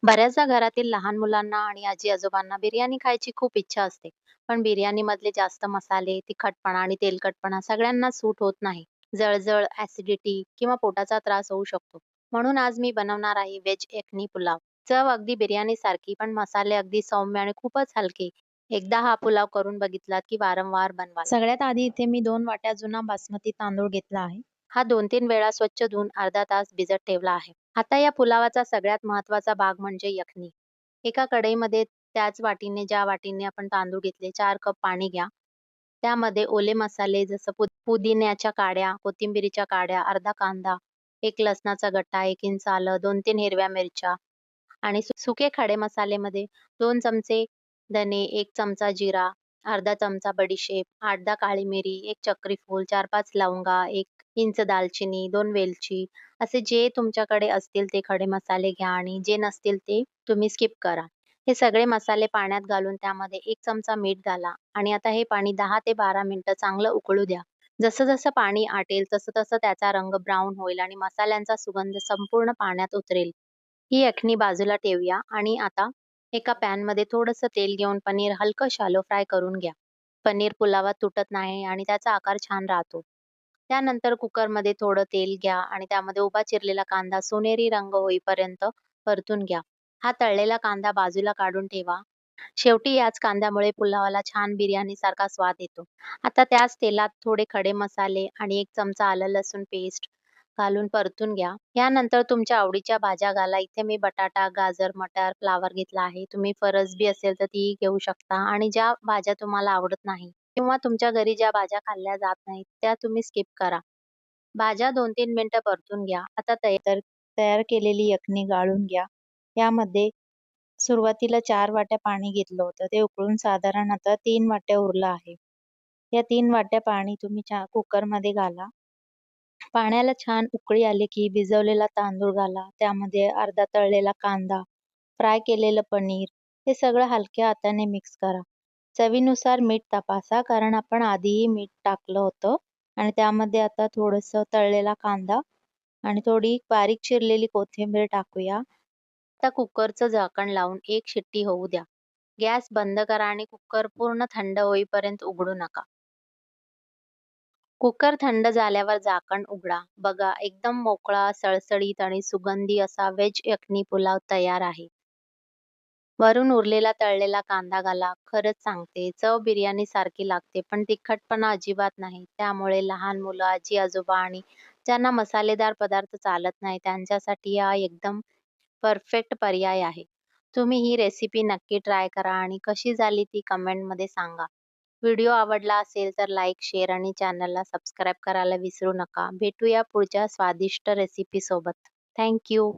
बऱ्याचदा घरातील लहान मुलांना आणि आजी-आजोबांना बिर्याणी खायची खूप इच्छा असते. पण बिर्याणीमधले जास्त मसाले, तिखटपणा आणि तेलकटपणा सगळ्यांना सूट होत नाही. जळजळ, ॲसिडिटी किंवा पोटाचा त्रास होऊ शकतो. म्हणून आज मी बनवणार आहे व्हेज यखनी पुलाव. चव अगदी बिर्याणीसारखी, पण मसाले अगदी सौम्य आणि खूपच हलके. एकदा हा पुलाव करून बघितलात की वारंवार बनवाल. सगळ्यात आधी इथे मी 2 वाट्या जुना बासमती तांदूळ घेतला आहे. हा 2-3 वेळा स्वच्छ धुवून अर्धा तास भिजत ठेवला आहे. आता या पुलावाचा सगळ्यात महत्त्वाचा भाग म्हणजे यखनी. एका कढईमध्ये त्याच वाटीने ज्या वाटीने आपण तांदूळ घेतले 4 कप पाणी घ्या. त्यामध्ये ओले मसाले जसं पुदिन्याच्या काड्या, कोथिंबिरीच्या काड्या, अर्धा कांदा, 1 लसणाचा गड्डा, 1 इंच आलं, 2-3 हिरव्या मिरच्या आणि सुके खडे मसालेमध्ये 2 चमचे धने, 1 चमचा जिरा, अर्धा चमचा बडीशेप, 8-10 काळी मिरी, 1 चक्री फूल, 4-5 लवंगा, 1 इंच दालचिनी, 2 वेलची असे जे तुमच्याकडे असतील ते खडे मसाले घ्या आणि जे नसतील ते तुम्ही स्किप करा. हे सगळे मसाले पाण्यात घालून त्यामध्ये 1 चमचा मीठ घाला आणि आता हे पाणी 10 ते 12 मिनिटं चांगलं उकळू द्या. जसं-जसं पाणी आटेल तसं-तसं त्याचा रंग ब्राउन होईल आणि मसाल्यांचा सुगंध संपूर्ण पाण्यात उतरेल. ही यखनी बाजूला ठेवूया आणि आता एका पॅनमध्ये थोडंसं तेल घेऊन पनीर हलकं शॅलो फ्राय करून घ्या. पनीर पुलावात तुटत नाही आणि त्याचा आकार छान राहतो. त्यानंतर कुकरमध्ये थोडं तेल घ्या आणि त्यामध्ये उभा चिरलेला कांदा सोनेरी रंग होईपर्यंत परतून घ्या. हा तळलेला कांदा बाजूला काढून ठेवा. शेवटी याच कांद्यामुळे पुलावाला छान बिर्याणीसारखा स्वाद येतो. आता त्याच तेलात थोडे खडे मसाले आणि 1 चमचा आलं लसूण पेस्ट घालून परतून घ्या. यानंतर तुमच्या आवडीच्या भाज्या घाला. इथे मी बटाटा, गाजर, मटार, फ्लॉवर घेतला आहे. तुम्ही फरसबी असेल तर तीही घेऊ शकता आणि ज्या भाज्या तुम्हाला आवडत नाही किंवा तुमच्या घरी ज्या भाज्या खाल्ल्या जात नाहीत, त्या तुम्ही स्किप करा. भाज्या 2-3 मिनिटं परतून घ्या. आता तयार केलेली यखनी गाळून घ्या. यामध्ये सुरुवातीला 4 वाट्या पाणी घेतलं होतं. ते उकळून साधारण आता 3 वाट्या उरलं आहे. या 3 वाट्या पाणी तुम्ही कुकरमध्ये घाला. पाण्याला छान उकळी आली की भिजवलेला तांदूळ घाला. त्यामध्ये अर्धा तळलेला कांदा, फ्राय केलेलं पनीर हे सगळं हलक्या हाताने मिक्स करा. चवीनुसार मीठ तपासा कारण आपण आधीही मीठ टाकलं होतं आणि त्यामध्ये आता थोडंसं तळलेला कांदा आणि थोडी बारीक चिरलेली कोथिंबीर टाकूया. आता कुकरचं झाकण लावून 1 शिट्टी होऊ द्या. गॅस बंद करा आणि कुकर पूर्ण थंड होईपर्यंत उघडू नका. कुकर थंड झाल्यावर झाकण उघडा. बघा एकदम मोकळा, सळसळीत आणि सुगंधी असा व्हेज यखनी पुलाव तयार आहे. वरून उरलेला तळलेला कांदा घाला. खरंच सांगते, चव बिर्याणीसारखी लागते, पण तिखटपणा अजिबात नाही. त्यामुळे लहान मुलं, आजी-आजोबा आणि ज्यांना मसालेदार पदार्थ चालत नाही, त्यांच्यासाठी हा एकदम परफेक्ट पर्याय आहे. तुम्ही ही रेसिपी नक्की ट्राय करा आणि कशी झाली ती कमेंटमध्ये सांगा. व्हिडिओ आवडला असेल तर लाईक, शेअर आणि चॅनलला सबस्क्राईब करायला विसरू नका. भेटूया पुढच्या स्वादिष्ट रेसिपीसोबत. Thank you.